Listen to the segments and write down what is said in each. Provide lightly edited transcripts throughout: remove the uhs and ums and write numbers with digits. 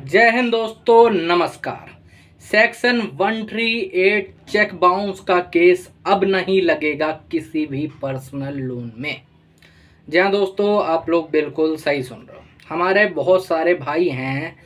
जय हिंद दोस्तों, नमस्कार। सेक्शन 138 चेक बाउंस का केस अब नहीं लगेगा किसी भी पर्सनल लोन में। जी हाँ दोस्तों, आप लोग बिल्कुल सही सुन रहे हो। हमारे बहुत सारे भाई हैं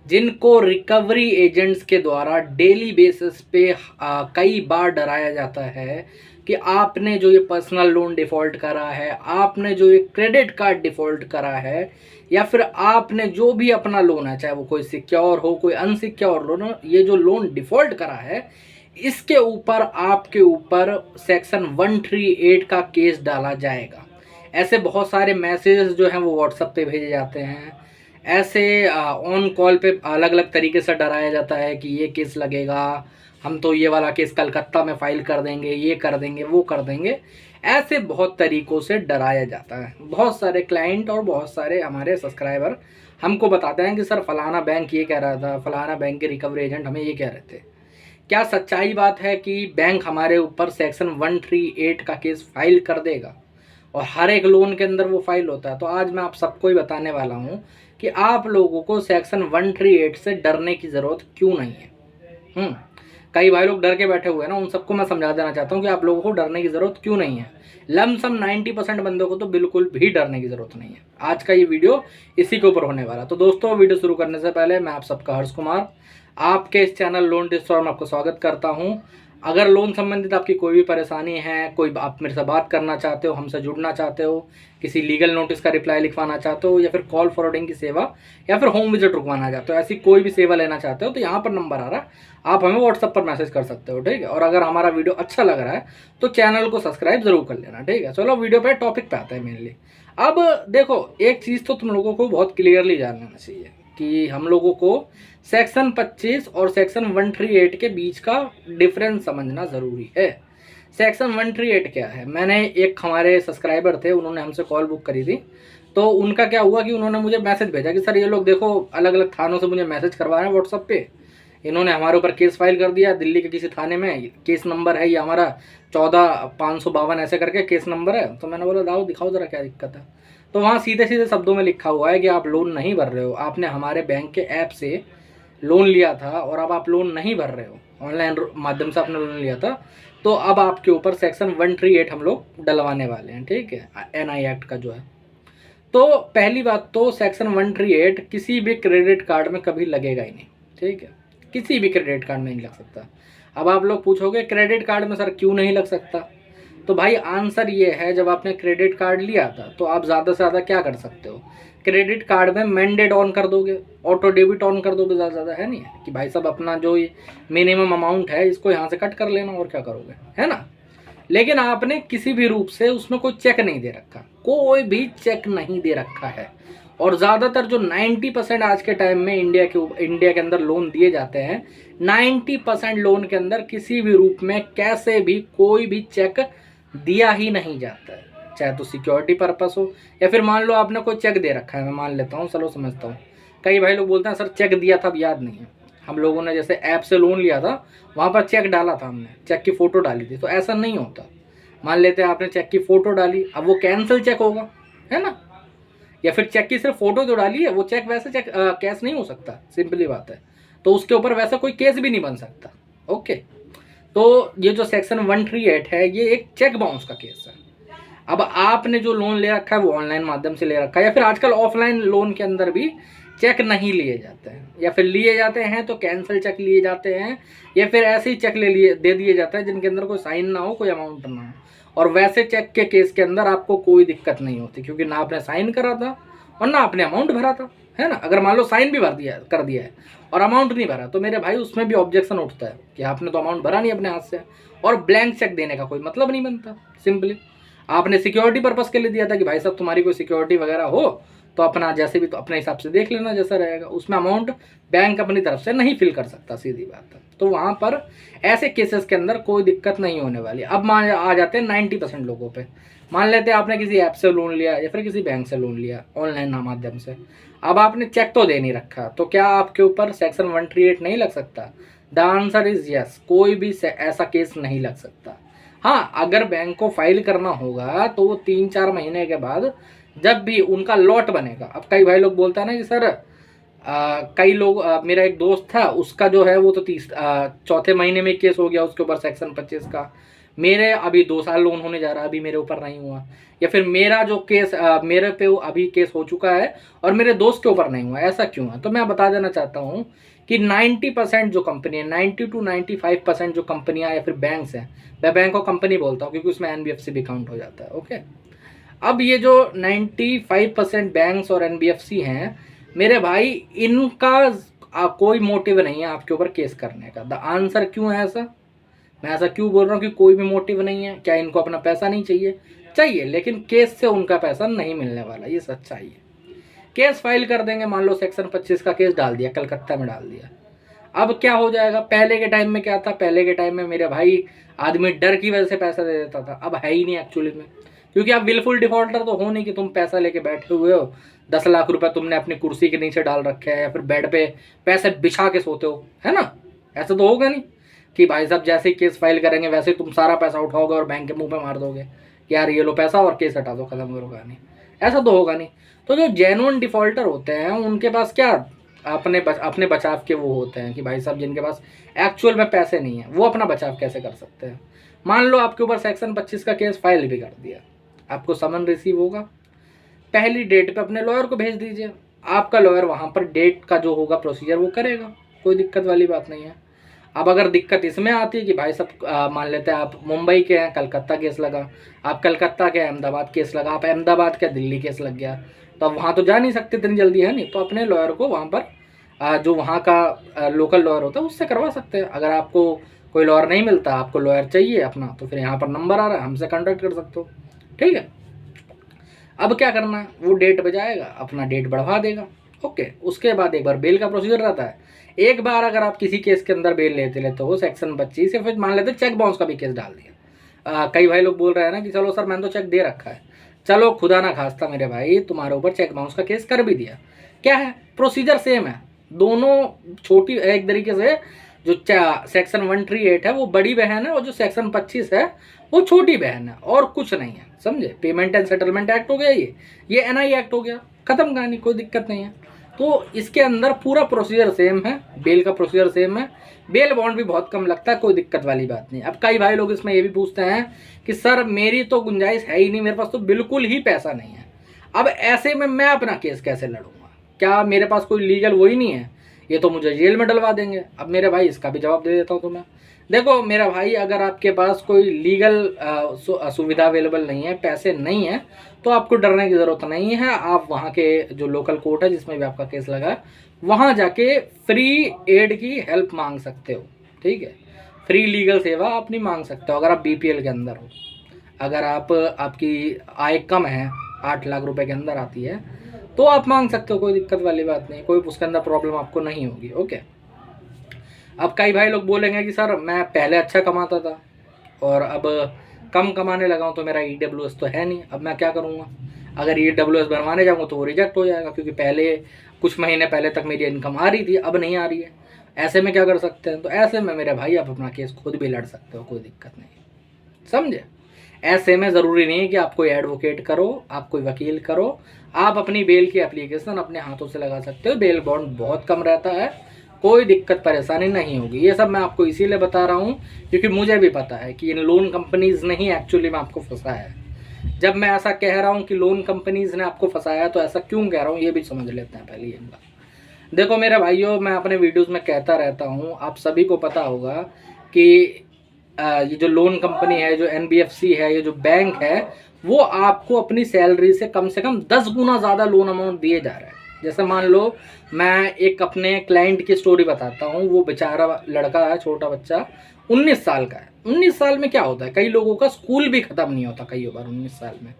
जिनको रिकवरी एजेंट्स के द्वारा डेली बेसिस पे कई बार डराया जाता है कि आपने जो ये पर्सनल लोन डिफ़ॉल्ट करा है, आपने जो ये क्रेडिट कार्ड डिफ़ॉल्ट करा है, या फिर आपने जो भी अपना लोन है, चाहे वो कोई सिक्योर हो कोई अनसिक्योर लोन हो, ये जो लोन डिफ़ॉल्ट करा है इसके ऊपर आपके ऊपर सेक्शन 138 का केस डाला जाएगा। ऐसे बहुत सारे मैसेजेस जो हैं वो व्हाट्सएप पे भेजे जाते हैं। ऐसे ऑन कॉल पे अलग अलग तरीके से डराया जाता है कि ये केस लगेगा, हम तो ये वाला केस कलकत्ता में फाइल कर देंगे, ये कर देंगे, वो कर देंगे। ऐसे बहुत तरीक़ों से डराया जाता है। बहुत सारे क्लाइंट और बहुत सारे हमारे सब्सक्राइबर हमको बताते हैं कि सर फलाना बैंक ये कह रहा था, फलाना बैंक के रिकवरी एजेंट हमें ये कह रहे थे। क्या सच्चाई बात है कि बैंक हमारे ऊपर सेक्शन 138 का केस फाइल कर देगा? और हर एक लोन के अंदर वो फाइल होता है। तो आज मैं आप सबको ही बताने वाला हूँ कि आप लोगों को सेक्शन 138 से डरने की ज़रूरत क्यों नहीं है। कई भाई लोग डर के बैठे हुए हैं ना, उन सबको मैं समझा देना चाहता हूँ कि आप लोगों को डरने की ज़रूरत क्यों नहीं है। लमसम 90% बंदों को तो बिल्कुल भी डरने की ज़रूरत नहीं है। आज का ये वीडियो इसी के ऊपर होने वाला। तो दोस्तों, वीडियो शुरू करने से पहले मैं आप सबका हर्ष कुमार आपके इस चैनल लोन डिस्ट्रॉयर में आपको स्वागत करता हूं। अगर लोन संबंधित आपकी कोई भी परेशानी है, कोई आप मेरे से बात करना चाहते हो, हमसे जुड़ना चाहते हो, किसी लीगल नोटिस का रिप्लाई लिखवाना चाहते हो, या फिर कॉल फॉरवर्डिंग की सेवा, या फिर होम विजिट रुकवाना चाहते हो, ऐसी कोई भी सेवा लेना चाहते हो, तो यहाँ पर नंबर आ रहा है, आप हमें व्हाट्सएप पर मैसेज कर सकते हो। ठीक है। और अगर हमारा वीडियो अच्छा लग रहा है तो चैनल को सब्सक्राइब जरूर कर लेना। ठीक है। चलो वीडियो पे टॉपिक पे आते हैं मेनली। अब देखो, एक चीज़ तो तुम लोगों को बहुत क्लियरली जान लेना चाहिए कि हम लोगों को सेक्शन 25 और सेक्शन 138 के बीच का डिफरेंस समझना ज़रूरी है। सेक्शन 138 क्या है? मैंने एक हमारे सब्सक्राइबर थे, उन्होंने हमसे कॉल बुक करी थी। तो उनका क्या हुआ कि उन्होंने मुझे मैसेज भेजा कि सर ये लोग देखो अलग अलग थानों से मुझे मैसेज करवा रहे हैं व्हाट्सएप पे, इन्होंने हमारे ऊपर केस फाइल कर दिया दिल्ली के किसी थाने में। केस नंबर है ये हमारा 14,552 ऐसे करके केस नंबर है। तो मैंने बोला दाओ दिखाओ ज़रा क्या दिक्कत है। तो वहाँ सीधे सीधे शब्दों में लिखा हुआ है कि आप लोन नहीं भर रहे हो, आपने हमारे बैंक के ऐप से लोन लिया था और अब आप लोन नहीं भर रहे हो, ऑनलाइन माध्यम से आपने लोन लिया था, तो अब आपके ऊपर सेक्शन 138 हम लोग डलवाने वाले हैं। ठीक है, NI एक्ट का जो है। तो पहली बात तो सेक्शन 138 किसी भी क्रेडिट कार्ड में कभी लगेगा ही नहीं। ठीक है, किसी भी क्रेडिट कार्ड में नहीं लग सकता। अब आप लोग पूछोगे क्रेडिट कार्ड में सर क्यों नहीं लग सकता? तो भाई आंसर ये है, जब आपने क्रेडिट कार्ड लिया था तो आप ज़्यादा से ज़्यादा क्या कर सकते हो? क्रेडिट कार्ड में मैंडेट ऑन कर दोगे, ऑटो डेबिट ऑन कर दोगे, ज़्यादा ज़्यादा है नहीं है कि भाई साहब अपना जो ये मिनिमम अमाउंट है इसको यहाँ से कट कर लेना, और क्या करोगे, है ना। लेकिन आपने किसी भी रूप से उसमें कोई चेक नहीं दे रखा, कोई भी चेक नहीं दे रखा है। और ज़्यादातर जो 90% आज के टाइम में इंडिया के अंदर लोन दिए जाते हैं, 90% लोन के अंदर किसी भी रूप में कैसे भी कोई भी चेक दिया ही नहीं जाता है, चाहे तो सिक्योरिटी पर्पस हो, या फिर मान लो आपने कोई चेक दे रखा है, मैं मान लेता हूँ, चलो समझता हूँ। कई भाई लोग बोलते हैं सर चेक दिया था अब याद नहीं है। हम लोगों ने जैसे ऐप से लोन लिया था, वहाँ पर चेक डाला था, हमने चेक की फ़ोटो डाली थी। तो ऐसा नहीं होता। मान लेते हैं आपने चेक की फ़ोटो डाली, अब वो कैंसिल चेक होगा, है ना। या फिर चेक की सिर्फ फ़ोटो जो डाली है वो चेक वैसे चेक कैश नहीं हो सकता, सिंपली बात है। तो उसके ऊपर वैसा कोई केस भी नहीं बन सकता। ओके। तो ये जो सेक्शन 138 है ये एक चेक बाउंस का केस है। अब आपने जो लोन ले रखा है वो ऑनलाइन माध्यम से ले रखा है, या फिर आजकल ऑफलाइन लोन के अंदर भी चेक नहीं लिए जाते हैं, या फिर लिए जाते हैं तो कैंसिल चेक लिए जाते हैं, या फिर ऐसे ही चेक दे दिए जाते हैं जिनके अंदर कोई साइन ना हो, कोई अमाउंट ना हो। और वैसे चेक के केस के अंदर आपको कोई दिक्कत नहीं होती, क्योंकि ना आपने साइन करा था और ना आपने अमाउंट भरा था, है ना। अगर मान लो साइन भी कर दिया है और अमाउंट नहीं भरा, तो मेरे भाई उसमें भी ऑब्जेक्शन उठता है कि आपने तो अमाउंट भरा नहीं अपने हाथ से, और ब्लैंक चेक देने का कोई मतलब नहीं बनता। सिंपली आपने सिक्योरिटी पर्पस के लिए दिया था कि भाई साहब तुम्हारी कोई सिक्योरिटी वगैरह हो तो अपना जैसे भी तो अपने हिसाब से देख लेना जैसा रहेगा, उसमें अमाउंट बैंक अपनी तरफ से नहीं फिल कर सकता, सीधी बात है। तो वहाँ पर ऐसे केसेस के अंदर कोई दिक्कत नहीं होने वाली। अब मान आ जाते हैं 90% लोगों पे। मान लेते हैं आपने किसी ऐप से लोन लिया या फिर किसी बैंक से लोन लिया ऑनलाइन माध्यम से, अब आपने चेक तो दे नहीं रखा, तो क्या आपके ऊपर सेक्शन 138 नहीं लग सकता? द आंसर इज यस, कोई भी ऐसा केस नहीं लग सकता। हाँ, अगर बैंक को फाइल करना होगा तो वो 3-4 महीने के बाद जब भी उनका लॉट बनेगा। अब कई भाई लोग बोलते हैं ना कि सर कई लोग मेरा एक दोस्त था, उसका जो है वो तो चौथे महीने में केस हो गया उसके ऊपर सेक्शन 25 का। मेरे अभी 2 साल लोन होने जा रहा है, अभी मेरे ऊपर नहीं हुआ। या फिर मेरा जो केस मेरे पे अभी केस हो चुका है और मेरे दोस्त के ऊपर नहीं हुआ, ऐसा क्यों है? तो मैं बता देना चाहता हूँ कि 90% जो कंपनी है, 90 to 95% जो कंपनियाँ या फिर बैंक्स हैं, मैं बैंक को कंपनी बोलता हूँ क्योंकि उसमें एनबीएफसी भी काउंट हो जाता है। ओके, अब ये जो 95% बैंक्स और एनबीएफसी हैं मेरे भाई, इनका कोई मोटिव नहीं है आपके ऊपर केस करने का। द आंसर क्यों है ऐसा? मैं ऐसा क्यों बोल रहा हूँ कि कोई भी मोटिव नहीं है? क्या इनको अपना पैसा नहीं चाहिए? चाहिए, लेकिन केस से उनका पैसा नहीं मिलने वाला, ये सच्चाई है। केस फाइल कर देंगे, मान लो सेक्शन 25 का केस डाल दिया, कलकत्ता में डाल दिया, अब क्या हो जाएगा? पहले के टाइम में क्या था? पहले के टाइम में मेरे भाई आदमी डर की वजह से पैसा दे देता था, अब है ही नहीं एक्चुअली में, क्योंकि आप विलफुल डिफॉल्टर तो हो नहीं कि तुम पैसा लेके बैठे हुए हो, 10 लाख रुपए तुमने अपनी कुर्सी के नीचे डाल रखे हैं या फिर बेड पे पैसे बिछा के सोते हो, है ना? ऐसा तो होगा नहीं कि भाई साहब जैसे ही केस फाइल करेंगे वैसे ही तुम सारा पैसा उठाओगे और बैंक के मुंह पे मार दोगे कि यार ये लो पैसा और केस हटा दो, खत्म करो कहानी। ऐसा तो होगा नहीं। तो जो जेन्युइन डिफॉल्टर होते हैं उनके पास क्या अपने बचाव के वो होते हैं कि भाई साहब जिनके पास एक्चुअल में पैसे नहीं है वो अपना बचाव कैसे कर सकते हैं। मान लो आपके ऊपर सेक्शन 25 का केस फाइल भी कर दिया, आपको समन रिसीव होगा, पहली डेट पे अपने लॉयर को भेज दीजिए, आपका लॉयर वहाँ पर डेट का जो होगा प्रोसीजर वो करेगा, कोई दिक्कत वाली बात नहीं है। अब अगर दिक्कत इसमें आती है कि भाई साहब मान लेते हैं आप मुंबई के हैं, कलकत्ता केस लगा, आप कलकत्ता के अहमदाबाद केस लगा, आप अहमदाबाद के दिल्ली केस लग गया, तो अब वहाँ तो जा नहीं सकते इतनी जल्दी, है नहीं? तो अपने लॉयर को वहाँ पर जो वहाँ का लोकल लॉयर होता है उससे करवा सकते हैं। अगर आपको कोई लॉयर नहीं मिलता, आपको लॉयर चाहिए अपना, तो फिर यहाँ पर नंबर आ रहा है, हमसे कॉन्टैक्ट कर सकते हो, ठीक है? अब क्या करना है, वो डेट बजाएगा, अपना डेट बढ़वा देगा, ओके। उसके बाद एक बार बेल का प्रोसीजर रहता है। एक बार अगर आप किसी केस के अंदर बेल लेते हो सेक्शन 25 या फिर मान लेते चेक बाउंस का भी केस डाल दिया, कई भाई लोग बोल रहे हैं ना कि चलो सर मैंने तो चेक दे रखा है, चलो खुदा ना खास्ता मेरे भाई तुम्हारे ऊपर चेक बाउंस का केस कर भी दिया, क्या है? प्रोसीजर सेम है, दोनों छोटी एक तरीके से। जो सेक्शन 138 है वो बड़ी बहन है और जो सेक्शन 25 है वो छोटी बहन है, और कुछ नहीं है, समझे? पेमेंट एंड सेटलमेंट एक्ट हो गया, ये एनआई एक्ट हो गया, खत्म कहानी, कोई दिक्कत नहीं है। तो इसके अंदर पूरा प्रोसीजर सेम है, बेल का प्रोसीजर सेम है, बेल बॉन्ड भी बहुत कम लगता है, कोई दिक्कत वाली बात नहीं। अब कई भाई लोग इसमें ये भी पूछते हैं कि सर मेरी तो गुंजाइश है ही नहीं, मेरे पास तो बिल्कुल ही पैसा नहीं है, अब ऐसे में मैं अपना केस कैसे लड़ूंगा? क्या मेरे पास कोई लीगल वो ही नहीं है? ये तो मुझे जेल में डलवा देंगे। अब मेरे भाई इसका भी जवाब दे देता हूँ तुम्हें। देखो मेरा भाई, अगर आपके पास कोई लीगल सुविधा अवेलेबल नहीं है, पैसे नहीं है, तो आपको डरने की ज़रूरत नहीं है। आप वहाँ के जो लोकल कोर्ट है जिसमें भी आपका केस लगा है, वहाँ जाके फ्री एड की हेल्प मांग सकते हो, ठीक है? फ्री लीगल सेवा आप नहीं मांग सकते हो अगर आप बीपीएल के अंदर हो। अगर आपकी आय कम है, 8 लाख रुपए के अंदर आती है, तो आप मांग सकते हो, कोई दिक्कत वाली बात नहीं, कोई उसके अंदर प्रॉब्लम आपको नहीं होगी, ओके। अब कई भाई लोग बोलेंगे कि सर मैं पहले अच्छा कमाता था और अब कम कमाने लगा हूँ, तो मेरा ईडब्ल्यूएस तो है नहीं, अब मैं क्या करूँगा? अगर ईडब्ल्यूएस बनवाने जाऊँगा तो वो रिजेक्ट हो जाएगा, क्योंकि पहले कुछ महीने पहले तक मेरी इनकम आ रही थी, अब नहीं आ रही है। ऐसे में क्या कर सकते हैं? तो ऐसे में मेरे भाई आप अपना केस खुद भी लड़ सकते हो, कोई दिक्कत नहीं, समझे? ऐसे में ज़रूरी नहीं है कि आप कोई एडवोकेट करो, आप कोई वकील करो, आप अपनी बेल की एप्लीकेशन अपने हाथों से लगा सकते हो। बेल बॉन्ड बहुत कम रहता है, कोई दिक्कत परेशानी नहीं होगी। ये सब मैं आपको इसीलिए बता रहा हूँ क्योंकि मुझे भी पता है कि इन लोन कंपनीज़ ने ही एक्चुअली में आपको फंसाया है। जब मैं ऐसा कह रहा हूँ कि लोन कंपनीज़ ने आपको फंसाया है, तो ऐसा क्यों कह रहा हूँ ये भी समझ लेते हैं पहले एक बार। देखो मेरे भाइयों, मैं अपने वीडियोज़ में कहता रहता हूँ, आप सभी को पता होगा कि ये जो लोन कंपनी है, जो एनबीएफसी है, ये जो बैंक है, वो आपको अपनी सैलरी से कम 10 गुना ज़्यादा लोन अमाउंट दिए जा रहा है। जैसे मान लो मैं एक अपने क्लाइंट की स्टोरी बताता हूँ। वो बेचारा लड़का है, छोटा बच्चा, 19 साल का है। 19 साल में क्या होता है, कई लोगों का स्कूल भी ख़त्म नहीं होता, कई बार 19 साल में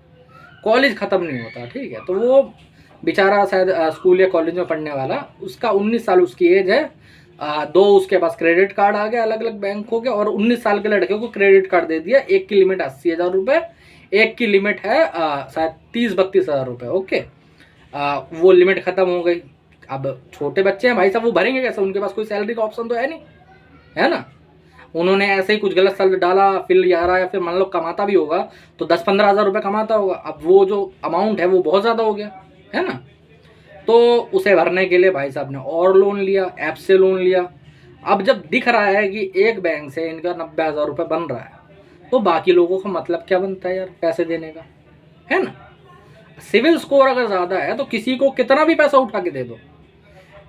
कॉलेज ख़त्म नहीं होता, ठीक है? तो वो बेचारा शायद स्कूल या कॉलेज में पढ़ने वाला, उसका 19 साल उसकी एज है। दो उसके पास क्रेडिट कार्ड आ गया अलग अलग बैंकों के, और 19 साल के लड़के को क्रेडिट कार्ड दे दिया। एक की लिमिट 80,000 रुपये, एक की लिमिट है शायद 30-32 हज़ार रुपये, ओके। वो लिमिट ख़त्म हो गई। अब छोटे बच्चे हैं भाई साहब, वो भरेंगे कैसे? उनके पास कोई सैलरी का ऑप्शन तो है नहीं, है ना? उन्होंने ऐसे ही कुछ गलत सैलरी डाला, फिर यार या फिर मान लो कमाता भी होगा तो 10-15 हज़ार रुपये कमाता होगा। अब वो जो अमाउंट है वो बहुत ज़्यादा हो गया, है ना? तो उसे भरने के लिए भाई साहब ने और लोन लिया, ऐप से लोन लिया। अब जब दिख रहा है कि एक बैंक से इनका 90,000 रुपये बन रहा है, तो बाकी लोगों का मतलब क्या बनता है यार पैसे देने का, है ना। सिविल स्कोर अगर ज़्यादा है तो किसी को कितना भी पैसा उठा के दे दो।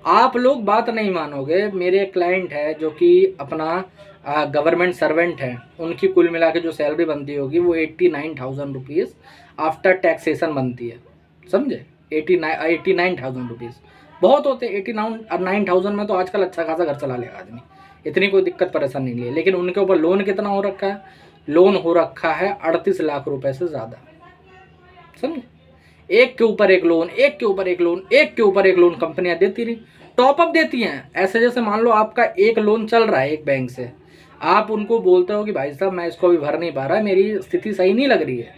आप लोग बात नहीं मानोगे, मेरे एक क्लाइंट है जो कि अपना गवर्नमेंट सर्वेंट है, उनकी कुल मिला के जो सैलरी बनती होगी वो 89,000 रुपीज़ आफ्टर टैक्सेशन बनती है, समझे। 89,000 रुपीज़ बहुत होते हैं। 89,000 में तो आजकल अच्छा खासा घर चला लेगा आदमी, इतनी कोई दिक्कत परेशानी नहीं है। लेकिन उनके ऊपर लोन कितना हो रखा है, लोन हो रखा है 38 लाख रुपए से ज़्यादा, समझे। एक के ऊपर एक लोन, एक के ऊपर एक लोन, एक के ऊपर एक लोन कंपनियां देती रही, टॉपअप देती हैं। ऐसे जैसे मान लो आपका एक लोन चल रहा है एक बैंक से, आप उनको बोलते हो कि भाई साहब मैं इसको अभी भर नहीं पा रहा, मेरी स्थिति सही नहीं लग रही है,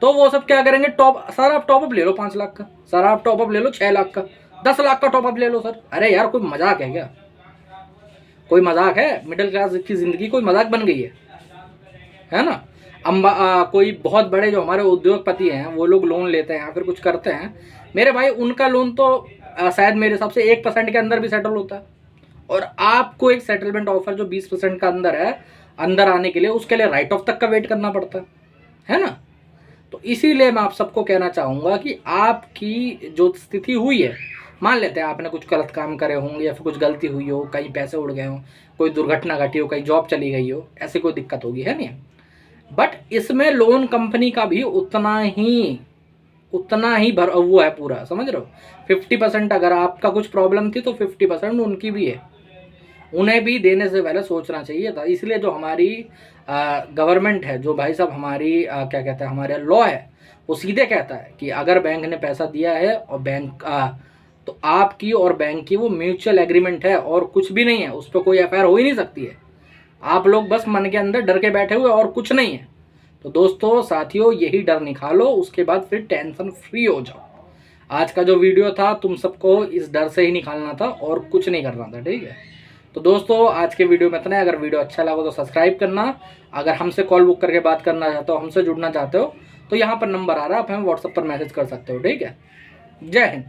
तो वो सब क्या करेंगे, सर आप टॉपअप ले लो 5 लाख का, सर आप टॉपअप ले लो 6 लाख का, 10 लाख का टॉपअप ले लो सर। अरे यार कोई मजाक है क्या, कोई मजाक है। मिडिल क्लास की जिंदगी कोई मजाक बन गई है ना। कोई बहुत बड़े जो हमारे उद्योगपति हैं वो लोग लोन लेते हैं या फिर कुछ करते हैं, मेरे भाई उनका लोन तो शायद मेरे हिसाब से 1% के अंदर भी सेटल होता है। और आपको एक सेटलमेंट ऑफर जो 20% का अंदर है, अंदर आने के लिए उसके लिए राइट ऑफ तक का वेट करना पड़ता है ना। तो इसीलिए मैं आप सबको कहना चाहूँगा कि आपकी जो स्थिति हुई है, मान लेते हैं आपने कुछ गलत काम करे होंगे या फिर कुछ गलती हुई हो, कहीं पैसे उड़ गए हो, कोई दुर्घटना घटी हो, कहीं जॉब चली गई हो, ऐसी कोई दिक्कत होगी, है नहीं। बट इसमें लोन कंपनी का भी उतना ही वो है पूरा, समझ रहे हो। 50% अगर आपका कुछ प्रॉब्लम थी तो 50% उनकी भी है, उन्हें भी देने से पहले सोचना चाहिए था। इसलिए जो हमारी गवर्नमेंट है, जो भाई साहब हमारी क्या कहते हैं, हमारे लॉ है, वो सीधे कहता है कि अगर बैंक ने पैसा दिया है और बैंक तो आपकी और बैंक की वो म्यूचुअल एग्रीमेंट है और कुछ भी नहीं है, उस पर कोई एफआईआर हो ही नहीं सकती है। आप लोग बस मन के अंदर डर के बैठे हुए और कुछ नहीं है। तो दोस्तों साथियों, यही डर निकालो, उसके बाद फिर टेंशन फ्री हो जाओ। आज का जो वीडियो था तुम सबको इस डर से ही निकालना था और कुछ नहीं करना था, ठीक है। तो दोस्तों आज के वीडियो में इतना है। अगर वीडियो अच्छा लगा तो सब्सक्राइब करना। अगर हमसे कॉल बुक करके बात करना चाहते हो, हमसे जुड़ना चाहते हो, तो यहाँ पर नंबर आ रहा है, आप हमें व्हाट्सएप पर मैसेज कर सकते हो, ठीक है। जय हिंद।